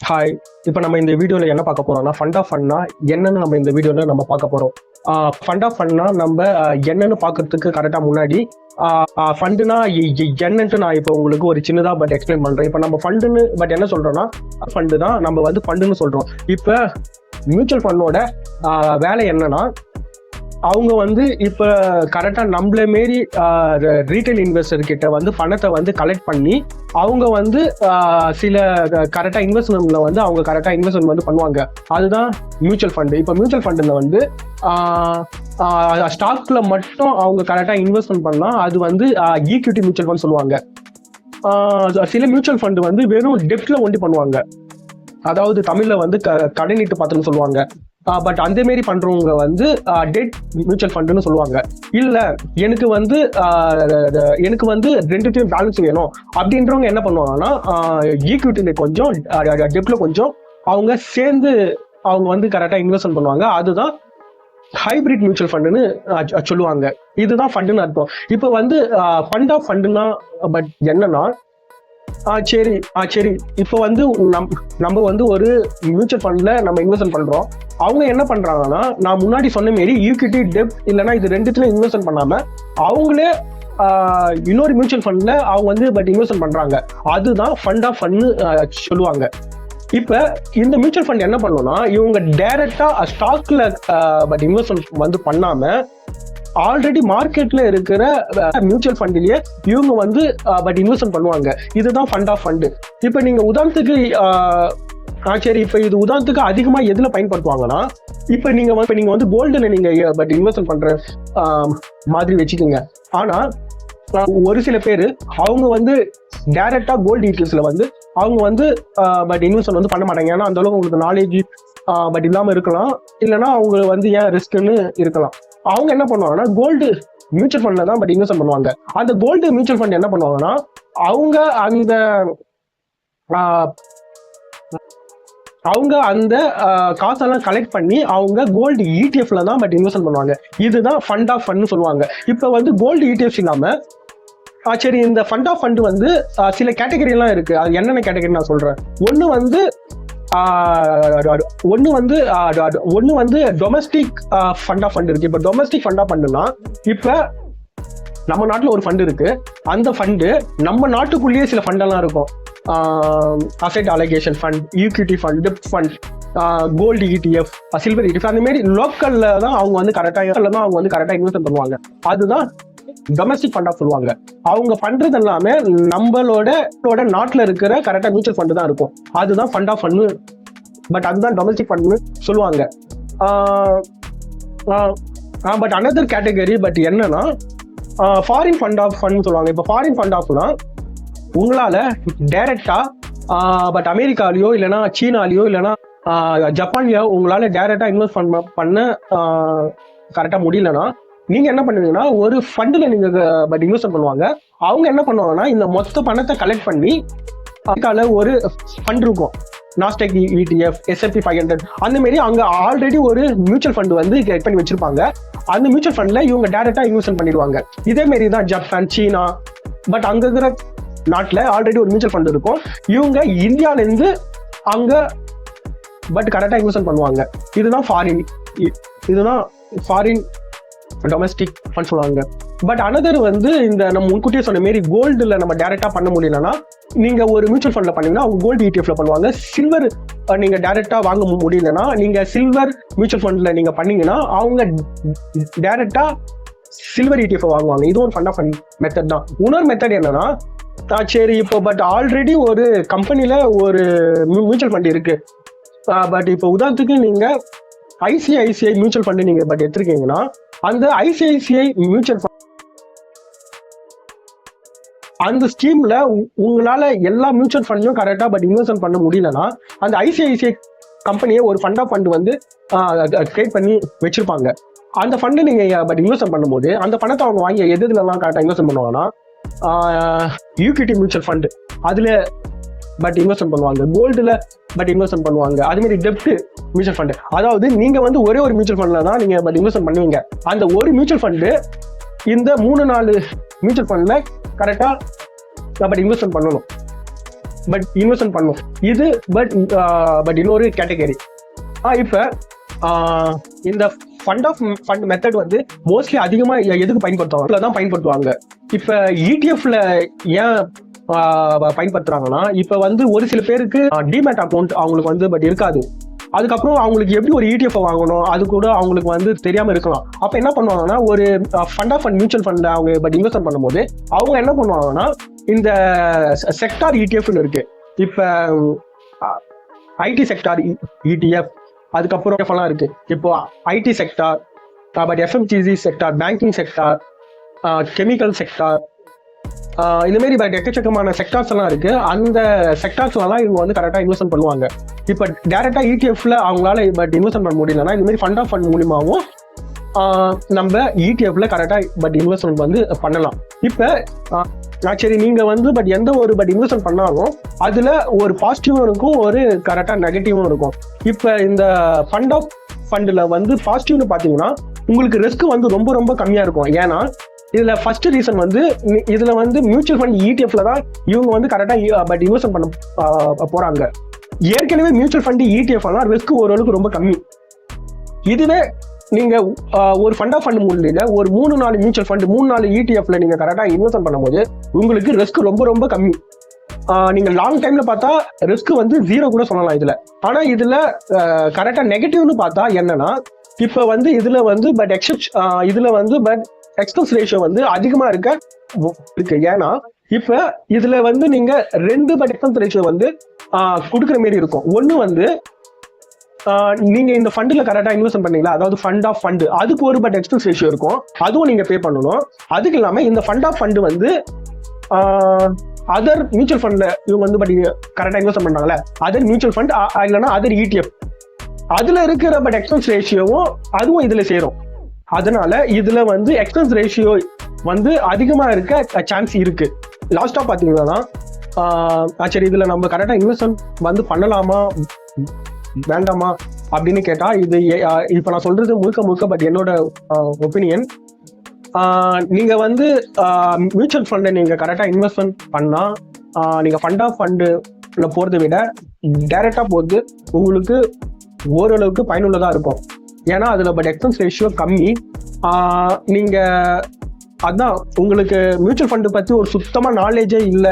Hi. இப்போ நம்ம இந்த வீடியோவில் என்ன பார்க்க போறோம்னா ஃபண்ட் ஆஃப் ஃபன்னா என்னன்னு நம்ம இந்த வீடியோவில் நம்ம பார்க்க போறோம். ஃபண்ட் ஆஃப் ஃபன்னா நம்ம என்னன்னு பார்க்கறதுக்கு கரெக்டாக முன்னாடி ஃபண்டுனா என்னன்ட்டு நான் இப்போ உங்களுக்கு ஒரு சின்னதாக பட் எக்ஸ்பிளைன் பண்ணுறேன். இப்போ நம்ம ஃபண்டுன்னு பட் என்ன சொல்கிறோன்னா ஃபண்டு தான் நம்ம வந்து ஃபண்டுன்னு சொல்கிறோம். இப்போ மியூச்சுவல் ஃபண்டோட வேலை என்னன்னா அவங்க வந்து இப்போ கரெக்டாக நம்மள மாரி ரீட்டைல் இன்வெஸ்டர் கிட்ட வந்து பணத்தை வந்து கலெக்ட் பண்ணி அவங்க வந்து சில கரெக்டாக இன்வெஸ்ட்மெண்ட்ல வந்து அவங்க கரெக்டாக இன்வெஸ்ட்மெண்ட் வந்து பண்ணுவாங்க. அதுதான் மியூச்சுவல் ஃபண்டு. இப்போ மியூச்சுவல் ஃபண்டில் வந்து ஸ்டாக்ல மட்டும் அவங்க கரெக்டாக இன்வெஸ்ட்மெண்ட் பண்ணலாம். அது வந்து ஈக்விட்டி மியூச்சுவல் ஃபண்ட் சொல்லுவாங்க. சில மியூச்சுவல் ஃபண்டு வந்து வெறும் டெப்ட்ல ஒண்டி பண்ணுவாங்க. அதாவது தமிழ்ல வந்து கடனீட்டு பாத்திரம் சொல்லுவாங்க. பட் அந்த மாரி பண்றவங்க வந்து டெட் மியூச்சுவல் ஃபண்டுன்னு சொல்லுவாங்க. இல்ல எனக்கு வந்து ரெண்டுத்தையும் பேலன்ஸ் வேணும் அப்படின்றவங்க என்ன பண்ணுவாங்கன்னா ஈக்விட்டில கொஞ்சம் டெப்ட்ல கொஞ்சம் அவங்க சேர்ந்து அவங்க வந்து கரெக்டா இன்வெஸ்ட்மெண்ட் பண்ணுவாங்க. அதுதான் ஹைபிரிட் மியூச்சுவல் ஃபண்டுன்னு சொல்லுவாங்க. இதுதான் ஃபண்டுன்னு அர்த்தம். இப்போ வந்து ஃபண்ட் ஆஃப் ஃபண்டுனா பட் என்னன்னா சரி இப்போ வந்து நம்ம வந்து ஒரு மியூச்சுவல் ஃபண்ட்ல நம்ம இன்வெஸ்ட்மெண்ட் பண்றோம். அவங்க என்ன பண்றாங்கன்னா நான் முன்னாடி சொன்ன மாரி ஈக்விட்டி டெப்ட் இல்லைன்னா இது ரெண்டுத்துலயும் இன்வெஸ்ட்மெண்ட் பண்ணாம அவங்களே இன்னொரு மியூச்சுவல் ஃபண்ட்ல அவங்க வந்து பட் இன்வெஸ்ட்மெண்ட் பண்றாங்க. அதுதான் ஃபண்ட் ஆஃப் ஃபண்ட் சொல்லுவாங்க. இப்ப இந்த மியூச்சுவல் ஃபண்ட் என்ன பண்ணணும்னா இவங்க டைரக்டா ஸ்டாக்ல பட் இன்வெஸ்ட்மெண்ட் வந்து பண்ணாம ஆல்ரெடி மார்க்கெட்ல இருக்கிற மியூச்சுவல் ஃபண்ட்லயே இவங்க வந்து பட் இன்வெஸ்ட்மெண்ட் பண்ணுவாங்க. இதுதான் ஃபண்ட் ஆஃப் ஃபண்டு. இப்ப நீங்க உதாரணத்துக்கு சரி இப்போ இது உதாரணத்துக்கு அதிகமா எதுல பயன்படுத்துவாங்கன்னா இப்ப நீங்க வந்து கோல்டுல நீங்க பட் இன்வெஸ்ட்மெண்ட் பண்ற மாதிரி வச்சுக்கோங்க. ஆனா ஒரு சில பேர் அவங்க வந்து டைரக்டா கோல்டு ஈட்டிஎஃப்ஸ்ல வந்து அவங்க வந்து பட் இன்வெஸ்ட்மெண்ட் வந்து பண்ண மாட்டாங்க. ஏன்னா அந்த அளவுக்கு உங்களுக்கு நாலேஜ் பட் இல்லாம இருக்கலாம், இல்லைன்னா அவங்க வந்து ஏன் ரிஸ்க்னு இருக்கலாம். அவங்க என்ன பண்ணுவாங்கன்னா கோல்டு மியூச்சுவல் ஃபண்ட்ல தான் பட் இன்வெஸ்ட் பண்ணுவாங்க. அந்த கோல்டு மியூச்சுவல் ஃபண்ட் என்ன பண்ணுவாங்கன்னா அவங்க அந்த காசெல்லாம் கலெக்ட் பண்ணி அவங்க கோல்டு இடிஎஃப்ல தான் பட் இன்வெஸ்ட் பண்ணுவாங்க. இதுதான் ஃபண்ட் ஆஃப் ஃபண்ட் சொல்லுவாங்க. இப்போ வந்து கோல்டு இடிஎஃப் இல்லாம சரி இந்த ஃபண்ட் ஆஃப் ஃபண்ட் வந்து சில கேட்டகரி எல்லாம் இருக்கு. அது என்னென்ன கேட்டகரி நான் சொல்றேன். ஒன்னு வந்து டொமஸ்டிக் ஃபண்ட் ஆஃப் ஃபண்ட் இருக்கு. இப்போ டொமஸ்டிக் ஃபண்ட் ஆஃப் ஃபண்ட்னா இப்ப நம்ம நாட்டுல ஒரு ஃபண்ட் இருக்கு. அந்த ஃபண்டு நம்ம நாட்டுக்குள்ளேயே சில ஃபண்டெல்லாம் இருக்கும். Asset allocation fund, equity fund, டெப்ட் fund, gold ETF, silver ETF, அந்த மாதிரி லோக்கல்ல தான் அவங்க வந்து கரெக்டா இன்வெஸ்ட் பண்ணுவாங்க. அதுதான் டொமஸ்டிக் ஃபண்டா சொல்லுவாங்க. அவங்க பண்றது எல்லாமே நம்மளோட நாட்டுல இருக்கிற கரெக்டா மியூச்சுவல் ஃபண்ட் தான் இருக்கும். அதுதான் ஃபண்ட் ஆஃப் ஃபண்ட். பட் அதுதான் டொமஸ்டிக் ஃபண்ட் சொல்லுவாங்க. பட் அனதர் கேட்டகரி பட் என்னன்னா ஃபாரின் ஃபண்ட் ஆஃப் ஃபண்ட் சொல்லுவாங்க. இப்போ ஃபாரின் ஃபண்ட் ஆஃப்னா உங்களால டைரக்டா பட் அமெரிக்காலயோ இல்லைன்னா சீனாலேயோ இல்லைன்னா ஜப்பான்லயோ உங்களால டைரக்டா இன்வெஸ்ட் பண்ண கரெக்டா முடியலன்னா நீங்க என்ன பண்ணுவீங்கன்னா ஒரு ஃபண்ட்ல நீங்க பட் இன்வெஸ்ட் பண்ணுவாங்க. அவங்க என்ன பண்ணுவாங்கன்னா இந்த மொத்த பணத்தை கலெக்ட் பண்ணி அதுக்கால ஒரு ஃபண்ட் இருக்கும். நாஸ்டாக் ETF, S&P 500 அந்த மாதிரி அங்க ஆல்ரெடி ஒரு மியூச்சுவல் ஃபண்ட் வந்து கலெக்ட் பண்ணி வச்சிருப்பாங்க. அந்த மியூச்சுவல் ஃபண்ட்ல இவங்க டைரக்டா இன்வெஸ்ட் பண்ணிடுவாங்க. இதே மாதிரி தான் ஜப்பான், சீனா, பட் அங்க இருக்கிற நாட்டுல ஆல்ரெடி ஒரு மியூச்சுவல் ஃபண்ட் இருக்கும். இவங்க இந்தியால இருந்து அங்க பட் கரெக்டா இன்வெஸ்ட் பண்ணுவாங்க. இதுதான் ஃபாரின் டொமஸ்டிக் ஃபண்ட் சொல்லுவாங்க. பட் அனதர் வந்து இந்த நம்ம முன்கூட்டியே சொன்ன மாரி கோல்டுல நம்ம டைரக்டா பண்ண முடியலன்னா நீங்க ஒரு மியூச்சுவல் ஃபண்ட்ல பண்ணீங்கன்னா அவங்க கோல்டு இடிஎஃப்ல பண்ணுவாங்க. சில்வர் நீங்க டைரக்டா வாங்க முடியலன்னா நீங்க சில்வர் மியூச்சுவல் ஃபண்ட்ல நீங்க பண்ணீங்கன்னா அவங்க டைரக்டா சில்வர் இடிஎஃப் வாங்குவாங்க. இது ஒரு ஃபண்ட் ஆஃப் ஃபண்ட் மெத்தட் தான். இன்னொரு மெத்தட் என்னன்னா சரி இப்போ பட் ஆல்ரெடி ஒரு கம்பெனில ஒரு மியூச்சுவல் ஃபண்ட் இருக்கு. பட் இப்போ உதாரணத்துக்கு நீங்க ஐசிஐசிஐ மியூச்சுவல் ஃபண்ட் நீங்க பட் எடுத்திருக்கீங்கன்னா அந்த ஐசிஐசிஐ மியூச்சுவல் ஃபண்ட் அந்த ஸ்கீம்ல உங்களால எல்லா மியூச்சுவல் ஃபண்ட்லயும் கரெக்டா பட் இன்வெஸ்ட்மெண்ட் பண்ண முடியலன்னா அந்த ஐசிஐசிஐ கம்பெனியை ஒரு ஃபண்ட் ஆஃப் ஃபண்ட் வந்து கிரியேட் பண்ணி வச்சிருப்பாங்க. அந்த ஃபண்ட் நீங்க பட் இன்வெஸ்ட்மெண்ட் பண்ணும்போது அந்த பணத்தை அவங்க வாங்கி எதுலாம் கரெக்டா இன்வெஸ்ட்மெண்ட் பண்ணுவாங்கன்னா ஈக்விட்டி மியூச்சுவல் ஃபண்ட் அதுல பட் இன்வெஸ்ட்மெண்ட் பண்ணுவாங்க. கோல்டுல பட் இன்வெஸ்ட்மெண்ட் பண்ணுவாங்க. அதே மாதிரி டெப்ட் மியூச்சுவல் ஃபண்ட், அதாவது நீங்க வந்து ஒரே ஒரு மியூச்சுவல் ஃபண்ட்ல தான் நீங்க பட் இன்வெஸ்ட்மெண்ட் பண்ணுவீங்க. அந்த ஒரு மியூச்சுவல் ஃபண்டு இந்த 3-4 மியூச்சுவல் ஃபண்ட்ல கரெக்டா பட் இன்வெஸ்ட்மெண்ட் பண்ணணும். பட் இன்வெஸ்ட்மெண்ட் பண்ணும். இது பட் இன்னொரு கேட்டகரி. இப்போ இந்த ஃபண்ட் மெத்தட் வந்து மோஸ்ட்லி அதிகமா எதுக்கு பயன்படுத்துவாங்க? இப்ப இடிஎஃப்ல ஏன் பயன்படுத்துறாங்கன்னா, இப்ப வந்து ஒரு சில பேருக்கு டிமேட் அக்கௌண்ட் அவங்களுக்கு வந்து பட் இருக்காது. அதுக்கப்புறம் அவங்களுக்கு எப்படி ஒரு இடிஎஃப் வாங்கணும் அது கூட அவங்களுக்கு வந்து தெரியாம இருக்கலாம். அப்ப என்ன பண்ணுவாங்கன்னா, ஒரு ஃபண்ட் மியூச்சுவல் ஃபண்ட் அவங்க பட் இன்வெஸ்ட் பண்ணும்போது அவங்க என்ன பண்ணுவாங்கன்னா, இந்த செக்டார் இடிஎஃப்னு இருக்கு. இப்ப ஐடி செக்டார் இடிஎஃப், அதுக்கப்புறம் எல்லாம் இருக்கு. இப்போ IT sector, but FMCG sector, banking sector, chemical sector, இந்த மாதிரி பட் எக்கச்சக்கமான செக்டார்ஸ் எல்லாம் இருக்கு. அந்த செக்டார்ஸ்லாம் இவங்க வந்து கரெக்டாக இன்வெஸ்ட் பண்ணுவாங்க. இப்போ டேரக்டா இடிஎஃப்ல அவங்களால பட் இன்வெஸ்ட் பண்ண முடியலன்னா இந்த மாதிரி ஃபண்ட் ஆஃப் ஃபண்ட் மூலியமாகவும் நம்ம இடிஎஃப்ல கரெக்டா பட் இன்வெஸ்ட்மெண்ட் வந்து பண்ணலாம். இப்போ சரி, நீங்க வந்து பட் எந்த ஒரு பட் இன்வெஸ்ட்மெண்ட் பண்ணாலும் அதுல ஒரு பாசிட்டிவும் இருக்கும், ஒரு கரெக்டா நெகட்டிவும் இருக்கும். இப்ப இந்த ஃபண்ட் ஆஃப் ஃபண்ட்ல வந்து பாசிட்டிவ்னு பாத்தீங்கன்னா உங்களுக்கு ரிஸ்க் வந்து ரொம்ப ரொம்ப கம்மியா இருக்கும். ஏன்னா இதுல ஃபர்ஸ்ட் ரீசன் வந்து இதுல வந்து மியூச்சுவல் ஃபண்ட் இடிஎஃப்ல தான் இவங்க வந்து கரெக்டா பட் இன்வெஸ்ட் பண்ண போறாங்க. ஏற்கனவே மியூச்சுவல் ஃபண்ட் இடிஎஃப் எல்லாம் ரிஸ்க் ஓரளவுக்கு ரொம்ப கம்மி. இதுவே நீங்க ஒரு ஃபண்ட் ஆஃப் ஃபண்ட் மூலியமா ஒரு 3-4 மியூச்சுவல் ஃபண்ட் 3-4 இடிஎஃப்ல நீங்க கரெக்டா இன்வெஸ்ட் பண்ணும்போது உங்களுக்கு ரிஸ்க் ரொம்ப ரொம்ப கம்மி. நீங்க லாங் டைம்ல பார்த்தா ரிஸ்க் வந்து 0 கூட சொல்லலாம் இதுல. ஆனா இதுல கரெக்டா நெகட்டிவ்னு பார்த்தா என்னன்னா, இப்ப வந்து இதுல வந்து பட் எக்ஸ்பென்ஸ் ரேஷியோ வந்து அதிகமா இருக்கு. ஏன்னா இப்ப இதுல வந்து நீங்க 2 பட் எக்ஸ்பென்ஸ் ரேஷியோ வந்து கொடுக்குற மாதிரி இருக்கும். ஒண்ணு வந்து நீங்க இந்த ஃபண்ட்ல கரெக்டா இன்வெஸ்ட் பண்ணீங்களா, அதாவது ஃபண்ட் ஆஃப் ஃபண்ட், அதுக்கு ஒரு பட் எக்ஸ்பென்ஸ் ரேஷியோ இருக்கும், அதுவும் நீங்க பே பண்ணணும். அதுக்கு இல்லாம இந்த ஃபண்ட் ஆஃப் ஃபண்ட் வந்து அதர் மியூச்சுவல் ஃபண்ட்ல இவங்க வந்து பட் கரெக்டா இன்வெஸ்ட் பண்றாங்கல்ல, அதர் மியூச்சுவல் ஃபண்ட் இல்லைன்னா அதர் இடிஎஃப், அதுல இருக்கிற பட் எக்ஸ்பென்ஸ் ரேஷியோவும் அதுவும் இதுல சேரும். அதனால இதுல வந்து எக்ஸ்பென்ஸ் ரேஷியோ வந்து அதிகமா இருக்க சான்ஸ் இருக்கு. லாஸ்டா பாத்தீங்கன்னா சரி, இதுல நம்ம கரெக்டா இன்வெஸ்ட்மெண்ட் வந்து பண்ணலாமா வேண்டாமா அப்படின்னு கேட்டா, இது இப்ப நான் சொல்றது முழுக்க பட் என்னோட ஒப்பீனியன். நீங்க வந்து மியூச்சுவல் ஃபண்டை நீங்க கரெக்டா இன்வெஸ்ட்மெண்ட் பண்ணா நீங்க ஃபண்ட் ஆஃப் ஃபண்டுல போறதை விட டைரக்டா போறது உங்களுக்கு ஓரளவுக்கு பயனுள்ளதா இருக்கும். ஏன்னா அதுல பட் எக்ஸ்பென்ஸ் ரேஷியோ கம்மி. நீங்க அதான் உங்களுக்கு மியூச்சுவல் ஃபண்ட் பத்தி ஒரு சுத்தமா நாலேஜே இல்ல,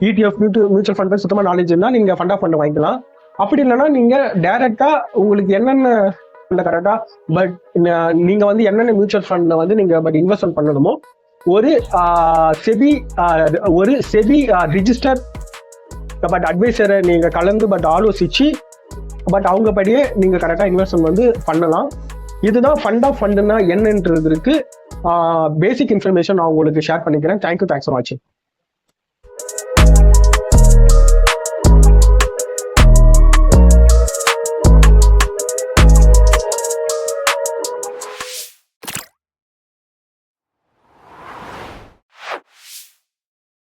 இடிஎஃப் மியூச்சுவல் ஃபண்ட் பத்தி சுத்தமா நாலேஜ் இருந்தா நீங்க ஃபண்ட் ஆஃப் ஃபண்ட் வாங்கிக்கலாம். அப்படி இல்லைன்னா நீங்க டைரக்டா உங்களுக்கு என்னென்ன கரெக்டா பட் நீங்க வந்து என்னென்ன மியூச்சுவல் ஃபண்ட்ல வந்து நீங்க பட் இன்வெஸ்ட்மெண்ட் பண்ணணுமோ ஒரு செபி ரிஜிஸ்டர் பட் அட்வைசரை நீங்க கலந்து பட் ஆலோசிச்சு பட் அவங்க படியே நீங்க கரெக்டா இன்வெஸ்ட்மெண்ட் வந்து பண்ணலாம். இதுதான் ஃபண்ட் ஆஃப் ஃபண்ட்னா என்னன்றதுக்கு பேசிக் இன்ஃபர்மேஷன் நான் உங்களுக்கு ஷேர் பண்ணிக்கிறேன். தேங்க்யூ, தேங்க்ஸ் ஃபார் வாட்சிங்.